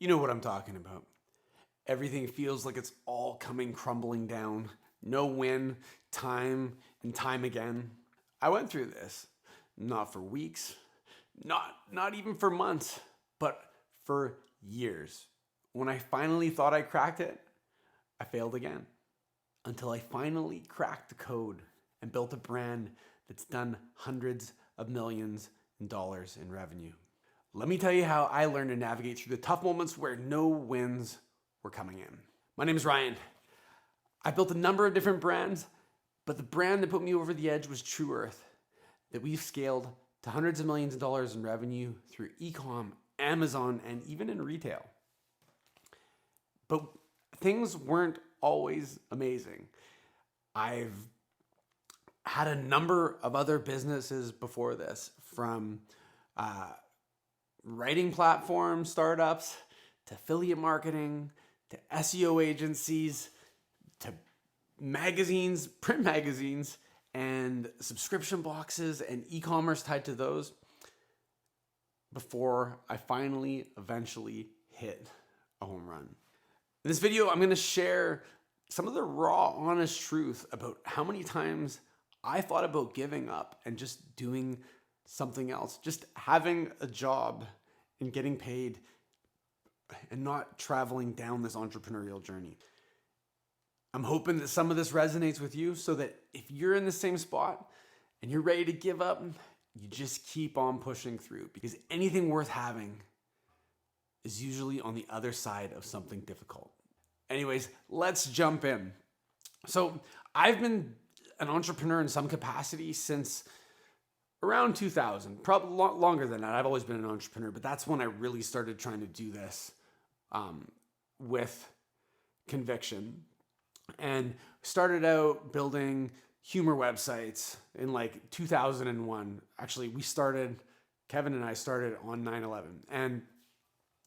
You know what I'm talking about. Everything feels like it's all coming crumbling down. No win, time and time again. I went through this, not for weeks, not even for months, but for years. When I finally thought I cracked it, I failed again. Until I finally cracked the code and built a brand that's done hundreds of millions in dollars in revenue. Let me tell you how I learned to navigate through the tough moments where no wins were coming in. My name is Ryan. I built a number of different brands, but the brand that put me over the edge was Tru Earth, that we've scaled to hundreds of millions of dollars in revenue through e-com, Amazon, and even in retail. But things weren't always amazing. I've had a number of other businesses before this, from writing platform startups to affiliate marketing to SEO agencies to magazines, print magazines, and subscription boxes and e-commerce tied to those, before I finally eventually hit a home run. In this video, I'm going to share some of the raw, honest truth about how many times I thought about giving up and just doing something else, just having a job and getting paid and not traveling down this entrepreneurial journey. I'm hoping that some of this resonates with you, so that if you're in the same spot and you're ready to give up, you just keep on pushing through, because anything worth having is usually on the other side of something difficult. Anyways, let's jump in. So I've been an entrepreneur in some capacity since around 2000, probably longer than that. I've always been an entrepreneur, but that's when I really started trying to do this with conviction, and started out building humor websites in like 2001. Actually, Kevin and I started on 9/11, and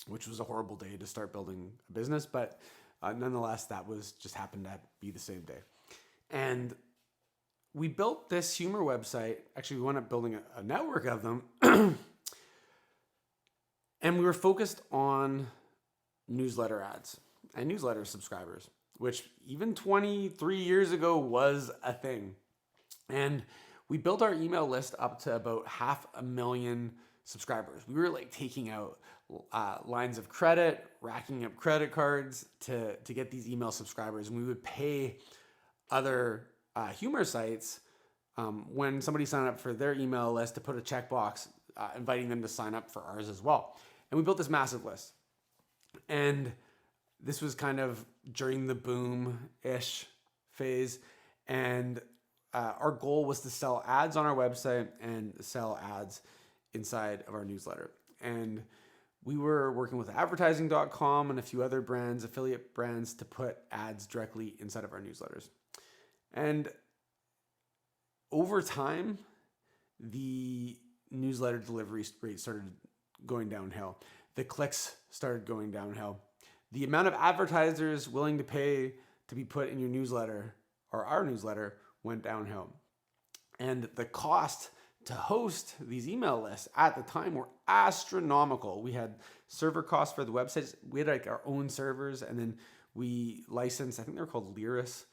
which was a horrible day to start building a business, but nonetheless, that just happened to be the same day. And we built this humor website. Actually, we wound up building a network of them. And we were focused on newsletter ads and newsletter subscribers, which even 23 years ago was a thing. And we built our email list up to about 500,000 subscribers. We were like taking out lines of credit, racking up credit cards to get these email subscribers. And we would pay other humor sites when somebody signed up for their email list to put a checkbox inviting them to sign up for ours as well. And we built this massive list. And this was kind of during the boom-ish phase. And our goal was to sell ads on our website and sell ads inside of our newsletter. And we were working with advertising.com and a few other brands, affiliate brands, to put ads directly inside of our newsletters. And over time, the newsletter delivery rate started going downhill. The clicks started going downhill. The amount of advertisers willing to pay to be put in your newsletter, or our newsletter, went downhill. And the cost to host these email lists at the time were astronomical. We had server costs for the websites. We had like our own servers, and then we licensed, I think they were called Lyris.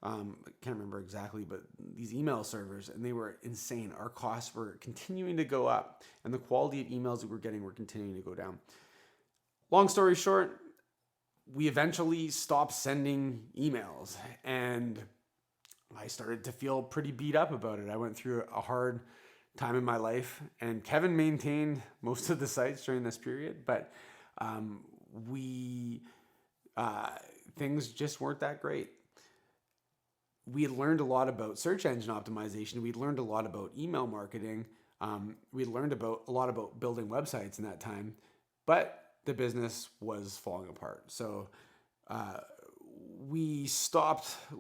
I can't remember exactly, but these email servers, and they were insane. Our costs were continuing to go up, and the quality of emails we were getting were continuing to go down. Long story short, we eventually stopped sending emails, and I started to feel pretty beat up about it. I went through a hard time in my life, and Kevin maintained most of the sites during this period, but things just weren't that great. We had learned a lot about search engine optimization. We'd learned a lot about email marketing. We'd learned a lot about building websites in that time, but the business was falling apart. So we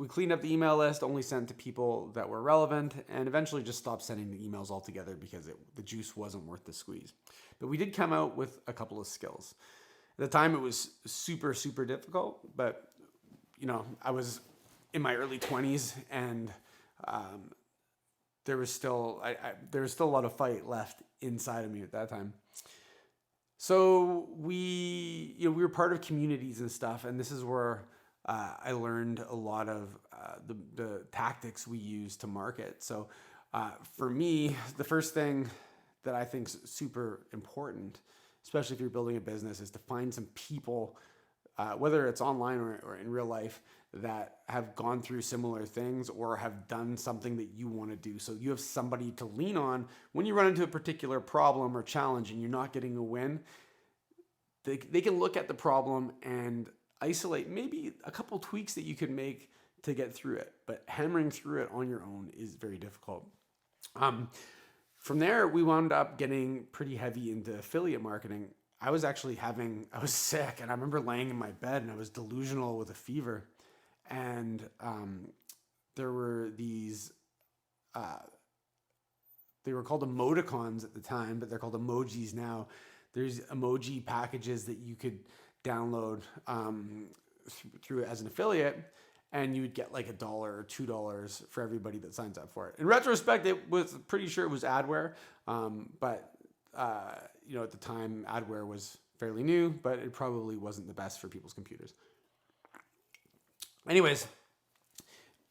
cleaned up the email list, only sent to people that were relevant, and eventually just stopped sending the emails altogether because the juice wasn't worth the squeeze. But we did come out with a couple of skills. At the time, it was super, super difficult, but I was in my early 20s, and there was still a lot of fight left inside of me at that time. So we, we were part of communities and stuff, and this is where I learned a lot of the tactics we use to market. So for me, the first thing that I think is super important, especially if you're building a business, is to find some people, whether it's online or in real life, that have gone through similar things or have done something that you want to do. So you have somebody to lean on when you run into a particular problem or challenge and you're not getting a win. They can look at the problem and isolate maybe a couple tweaks that you could make to get through it. But hammering through it on your own is very difficult. From there, we wound up getting pretty heavy into affiliate marketing. I was sick, and I remember laying in my bed and I was delusional with a fever. And there were these, they were called emoticons at the time, but they're called emojis now. There's emoji packages that you could download through as an affiliate, and you would get like $1 or $2 for everybody that signs up for it. In retrospect, it was pretty sure it was adware, but at the time, adware was fairly new, but it probably wasn't the best for people's computers. Anyways,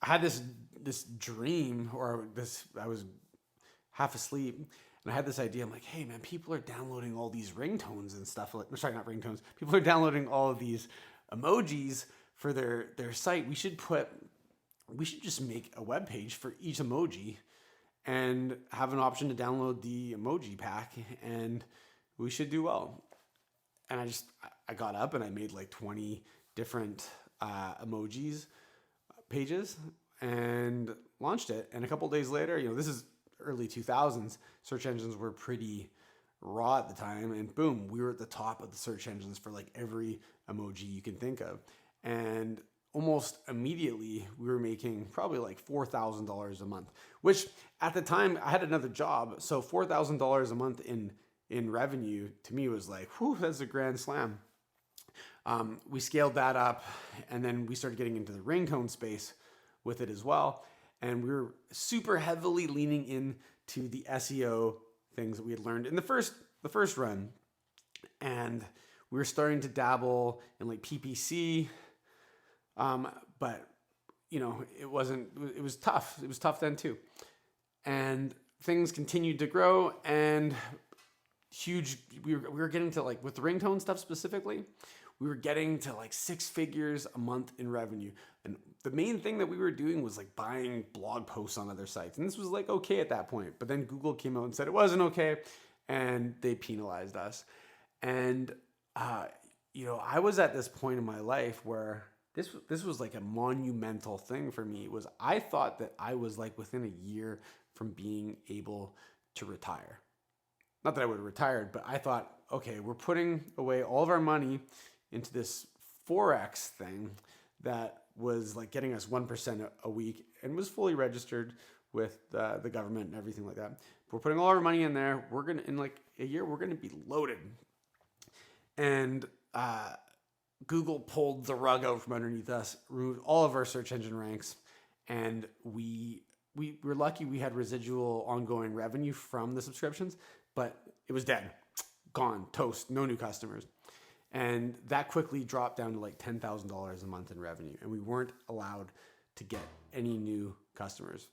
I had this dream, I was half asleep, and I had this idea. I'm like, hey man, people are downloading all these ringtones and stuff. Sorry, not ringtones. People are downloading all of these emojis for their site. We should just make a web page for each emoji and have an option to download the emoji pack, and we should do well. And I got up and I made like 20 different emojis pages and launched it. And a couple days later, this is early 2000s, search engines were pretty raw at the time, and boom, we were at the top of the search engines for like every emoji you can think of. And almost immediately we were making probably like $4,000 a month, which at the time I had another job. So $4,000 a month in revenue to me was like, whew, that's a grand slam. We scaled that up, and then we started getting into the ringtone space with it as well. And we were super heavily leaning into the SEO things that we had learned in the first run. And we were starting to dabble in like PPC. But it was tough. It was tough then too. And things continued to grow, and we were getting to, like, with the ringtone stuff specifically, we were getting to like 6 figures a month in revenue. And the main thing that we were doing was like buying blog posts on other sites. And this was like okay at that point. But then Google came out and said it wasn't okay, and they penalized us. And, I was at this point in my life where this was like a monumental thing for me. I thought that I was like within a year from being able to retire. Not that I would have retired, but I thought, okay, we're putting away all of our money into this Forex thing that was like getting us 1% a week and was fully registered with the government and everything like that. But we're putting all our money in there. In like a year, we're going to be loaded. And Google pulled the rug out from underneath us, removed all of our search engine ranks, and we were lucky we had residual ongoing revenue from the subscriptions, but it was dead, gone, toast, no new customers. And that quickly dropped down to like $10,000 a month in revenue, and we weren't allowed to get any new customers.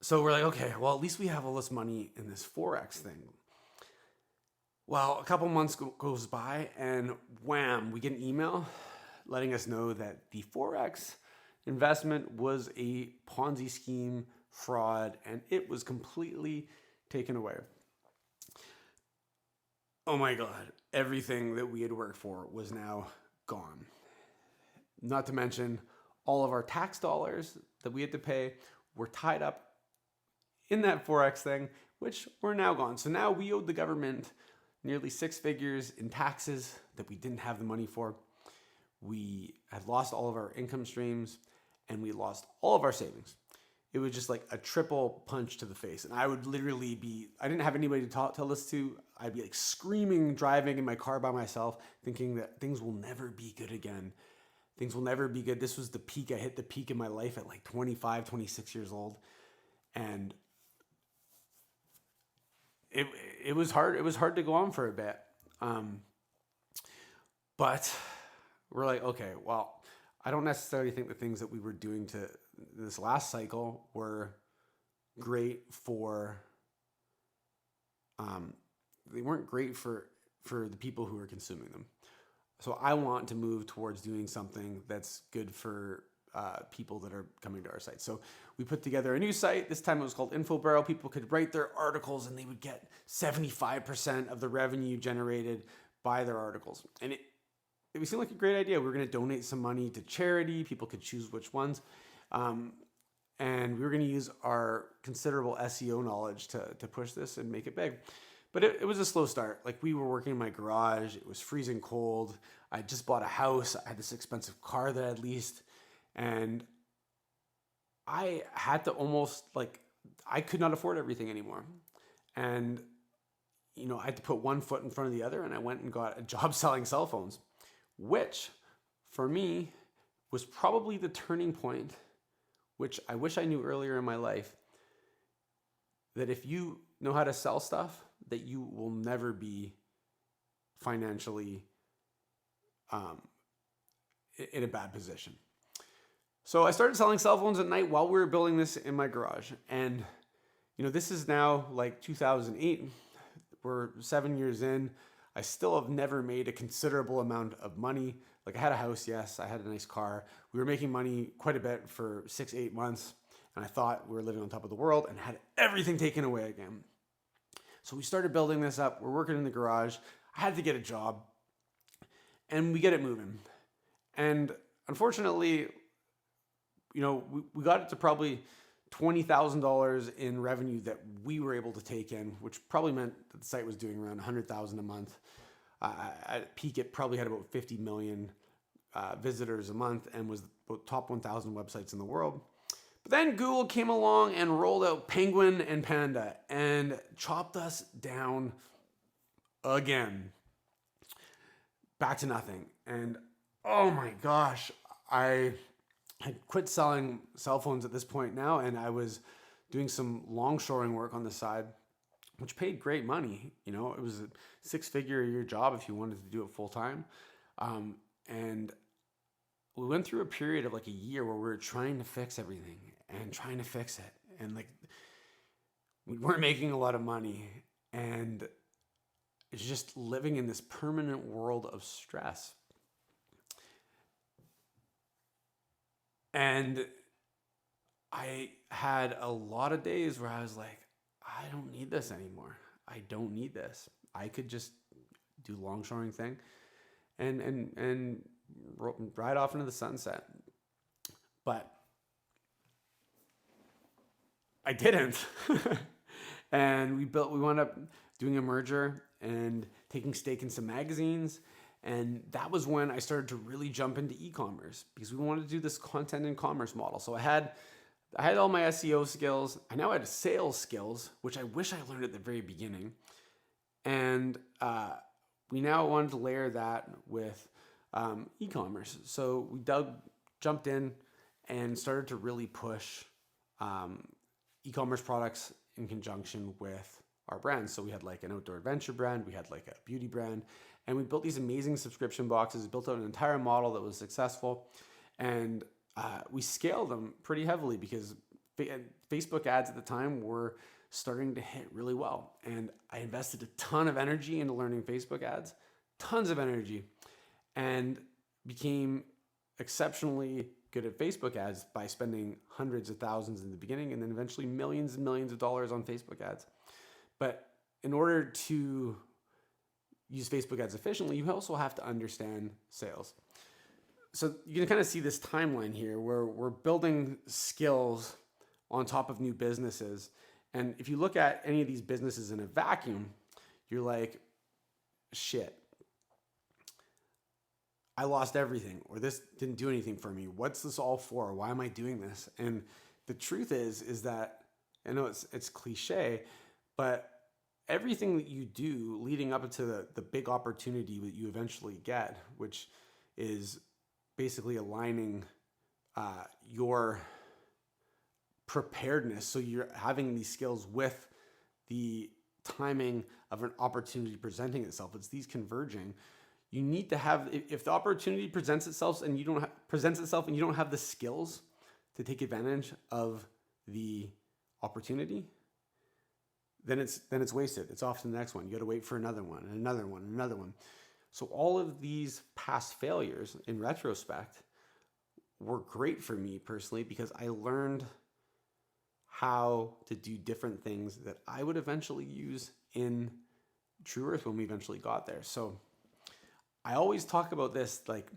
So we're like, okay, well, at least we have all this money in this Forex thing. Well, a couple months goes by, and wham, we get an email letting us know that the Forex investment was a Ponzi scheme, fraud, and it was completely taken away. Oh my God, everything that we had worked for was now gone. Not to mention, all of our tax dollars that we had to pay were tied up in that Forex thing, which were now gone. So now we owed the government nearly 6 figures in taxes that we didn't have the money for. We had lost all of our income streams, and we lost all of our savings. It was just like a triple punch to the face. And I would literally I didn't have anybody to tell this to. I'd be like screaming, driving in my car by myself, thinking that things will never be good again. Things will never be good. This was the peak. I hit the peak in my life at like 25, 26 years old. And it was hard. It was hard to go on for a bit. But we're like, okay, well, I don't necessarily think the things that we were doing to this last cycle were great for, they weren't great for the people who are consuming them. So I want to move towards doing something that's good for people that are coming to our site. So we put together a new site. This time it was called InfoBarrel. People could write their articles and they would get 75% of the revenue generated by their articles. And it seemed like a great idea. We were going to donate some money to charity. People could choose which ones. And we were going to use our considerable SEO knowledge to push this and make it big. But it was a slow start. Like, we were working in my garage. It was freezing cold. I just bought a house. I had this expensive car that I'd leased. And I had to almost, like, I could not afford everything anymore. And, I had to put one foot in front of the other, and I went and got a job selling cell phones, which for me was probably the turning point, which I wish I knew earlier in my life, that if you know how to sell stuff, that you will never be financially in a bad position. So I started selling cell phones at night while we were building this in my garage. And, this is now like 2008. We're 7 years in. I still have never made a considerable amount of money. Like, I had a house, yes, I had a nice car. We were making money quite a bit for 6-8 months. And I thought we were living on top of the world and had everything taken away again. So we started building this up. We're working in the garage. I had to get a job. And we get it moving. And unfortunately, we got it to probably $20,000 in revenue that we were able to take in, which probably meant that the site was doing around $100,000 a month. At peak, it probably had about 50 million visitors a month and was about top 1,000 websites in the world. But then Google came along and rolled out Penguin and Panda and chopped us down again. Back to nothing. And oh my gosh, I had quit selling cell phones at this point now, and I was doing some longshoring work on the side, which paid great money. It was a 6-figure a year job if you wanted to do it full time. And we went through a period of like a year where we were trying to fix everything and trying to fix it. And like, we weren't making a lot of money, and it's just living in this permanent world of stress. And I had a lot of days where I was like, I don't need this anymore. I don't need this. I could just do longshoring thing and ride off into the sunset. But I didn't. And we wound up doing a merger and taking stake in some magazines. And that was when I started to really jump into e-commerce, because we wanted to do this content and commerce model. So I had all my SEO skills. I now had sales skills, which I wish I learned at the very beginning. And we now wanted to layer that with e-commerce. So we jumped in and started to really push e-commerce products in conjunction with our brands. So we had like an outdoor adventure brand, we had like a beauty brand, and we built these amazing subscription boxes, built out an entire model that was successful. And we scaled them pretty heavily because Facebook ads at the time were starting to hit really well. And I invested a ton of energy into learning Facebook ads, tons of energy, and became exceptionally good at Facebook ads by spending hundreds of thousands in the beginning and then eventually millions and millions of dollars on Facebook ads. But in order to use Facebook ads efficiently, you also have to understand sales. So you can kind of see this timeline here where we're building skills on top of new businesses. And if you look at any of these businesses in a vacuum, you're like, shit, I lost everything, or this didn't do anything for me. What's this all for? Why am I doing this? And the truth is that, I know it's cliche, but everything that you do leading up to the big opportunity that you eventually get, which is basically aligning your preparedness. So you're having these skills with the timing of an opportunity presenting itself. It's these converging. You need to have, if the opportunity presents itself and you don't have the skills to take advantage of the opportunity, then it's wasted. It's off to the next one. You got to wait for another one and another one and another one. So all of these past failures in retrospect were great for me personally, because I learned how to do different things that I would eventually use in Tru Earth when we eventually got there. So I always talk about this, like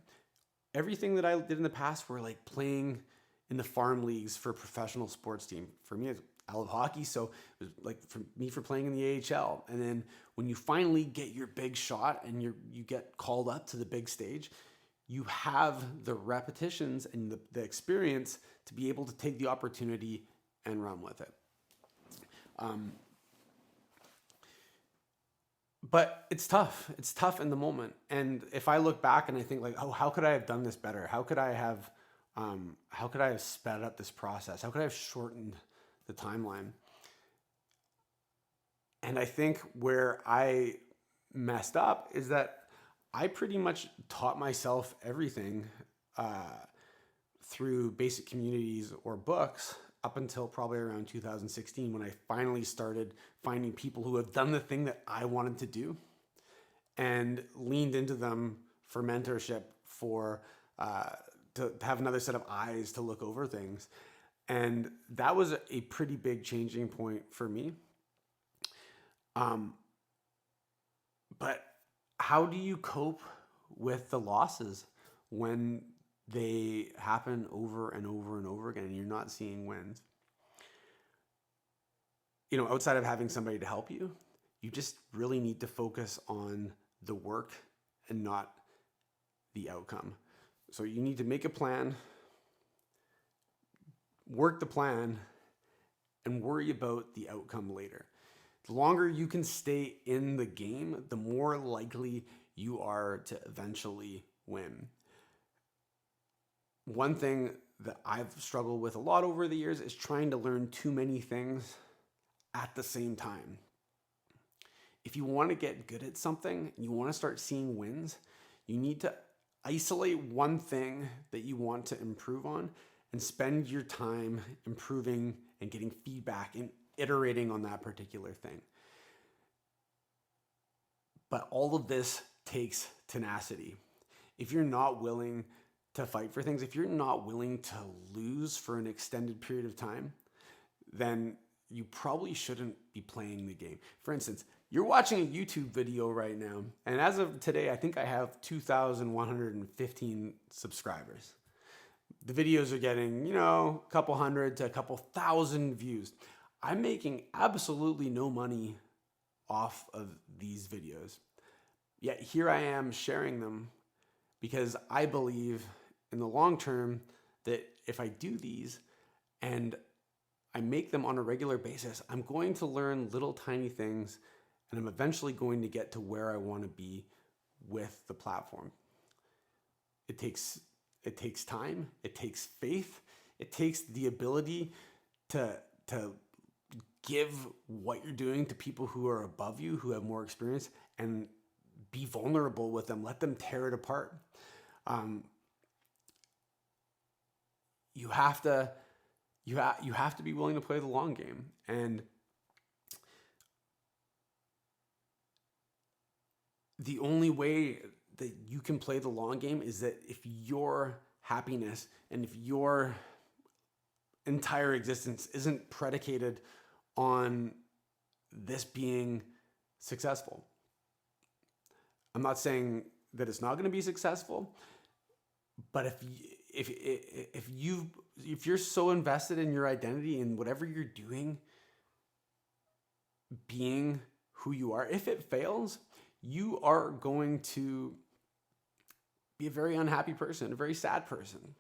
everything that I did in the past were like playing in the farm leagues for a professional sports team. For me, I love hockey, so it was like for me for playing in the AHL. And then when you finally get your big shot and you get called up to the big stage, you have the repetitions and the experience to be able to take the opportunity and run with it. But it's tough. It's tough in the moment. And if I look back and I think like, oh, how could I have done this better? How could I have sped up this process? How could I have shortened the timeline? And I think where I messed up is that I pretty much taught myself everything through basic communities or books up until probably around 2016, when I finally started finding people who have done the thing that I wanted to do and leaned into them for mentorship, for to have another set of eyes to look over things. And that was a pretty big changing point for me. But how do you cope with the losses when they happen over and over and over again and you're not seeing wins? You know, outside of having somebody to help you, you just really need to focus on the work and not the outcome. So you need to make a plan, work the plan, and worry about the outcome later. The longer you can stay in the game, the more likely you are to eventually win. One thing that I've struggled with a lot over the years is trying to learn too many things at the same time. If you want to get good at something and you want to start seeing wins, you need to isolate one thing that you want to improve on and spend your time improving and getting feedback and iterating on that particular thing. But all of this takes tenacity. If you're not willing to fight for things, if you're not willing to lose for an extended period of time, then you probably shouldn't be playing the game. For instance, you're watching a YouTube video right now, and as of today, I think I have 2,115 subscribers. The videos are getting, a couple hundred to a couple thousand views. I'm making absolutely no money off of these videos. Yet here I am sharing them because I believe in the long term that if I do these and I make them on a regular basis, I'm going to learn little tiny things and I'm eventually going to get to where I want to be with the platform. It takes time, it takes faith, it takes the ability to give what you're doing to people who are above you, who have more experience, and be vulnerable with them. Let them tear it apart. You have to be willing to play the long game. And the only way that you can play the long game is that if your happiness and if your entire existence isn't predicated on this being successful. I'm not saying that it's not going to be successful, but if you're so invested in your identity and whatever you're doing, being who you are, if it fails, you are going to be a very unhappy person, a very sad person.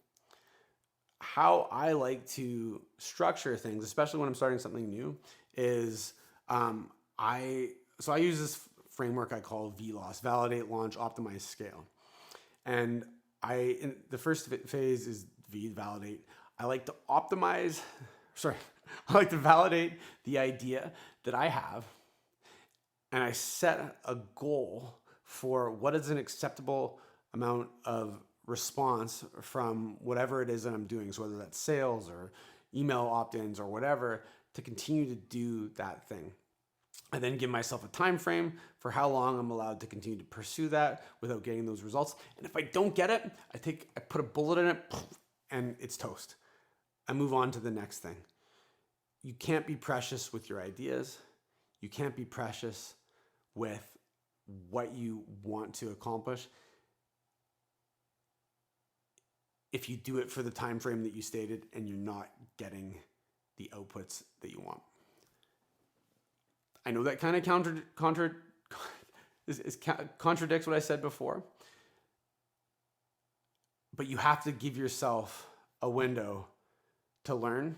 How I like to structure things, especially when I'm starting something new, is I use this framework I call VLOS: validate, launch, optimize, scale. And the first phase is V, validate. I like to validate the idea that I have, and I set a goal for what is an acceptable amount of response from whatever it is that I'm doing. So whether that's sales or email opt-ins or whatever, to continue to do that thing. I then give myself a time frame for how long I'm allowed to continue to pursue that without getting those results. And if I don't get it, I put a bullet in it and it's toast. I move on to the next thing. You can't be precious with your ideas. You can't be precious with what you want to accomplish if you do it for the time frame that you stated and you're not getting the outputs that you want. I know that kind of contradicts what I said before, but you have to give yourself a window to learn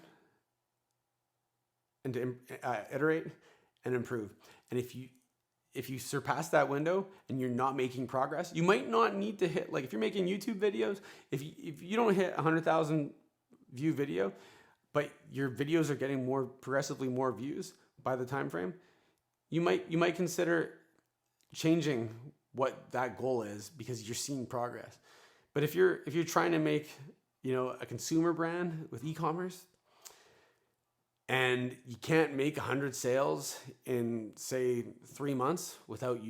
and to iterate and improve. And if you surpass that window and you're not making progress, you might not need to hit, like if you're making YouTube videos, if you don't hit 100,000 view video, but your videos are getting progressively more views by the time frame, you might consider changing what that goal is because you're seeing progress. But if you're trying to make, a consumer brand with e-commerce and you can't make 100 sales in say 3 months without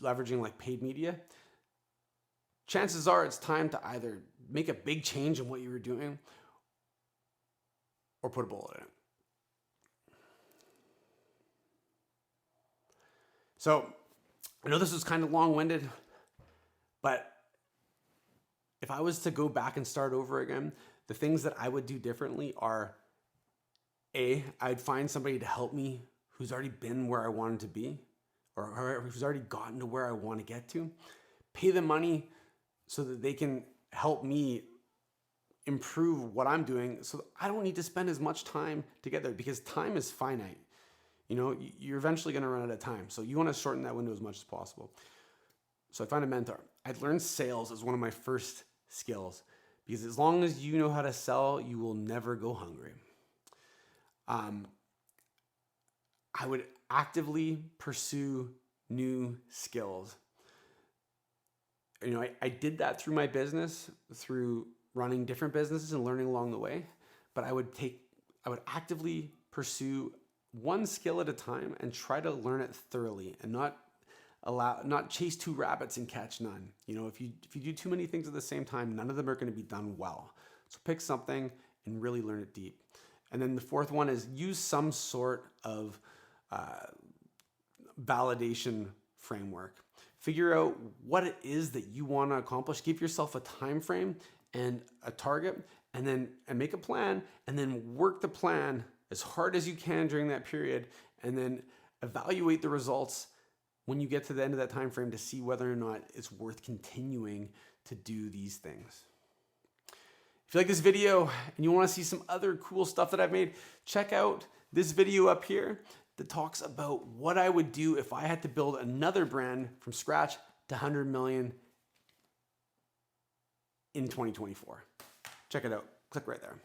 leveraging like paid media, chances are it's time to either make a big change in what you were doing or put a bullet in it. So I know this was kind of long-winded, but if I was to go back and start over again, the things that I would do differently are, I'd find somebody to help me who's already been where I wanted to be or who's already gotten to where I want to get to, pay them money so that they can help me improve what I'm doing so that I don't need to spend as much time together because time is finite. You're eventually going to run out of time. So you want to shorten that window as much as possible. So I find a mentor. I'd learned sales as one of my first skills because as long as you know how to sell, you will never go hungry. I would actively pursue new skills. I did that through my business, through running different businesses and learning along the way. But I would actively pursue one skill at a time and try to learn it thoroughly and not chase two rabbits and catch none. If you do too many things at the same time, none of them are going to be done well. So pick something and really learn it deep. And then the fourth one is use some sort of validation framework. Figure out what it is that you want to accomplish. Give yourself a time frame and a target, and make a plan, and then work the plan as hard as you can during that period, and then evaluate the results when you get to the end of that time frame to see whether or not it's worth continuing to do these things. If you like this video and you want to see some other cool stuff that I've made, check out this video up here that talks about what I would do if I had to build another brand from scratch to 100 million in 2024. Check it out. Click right there.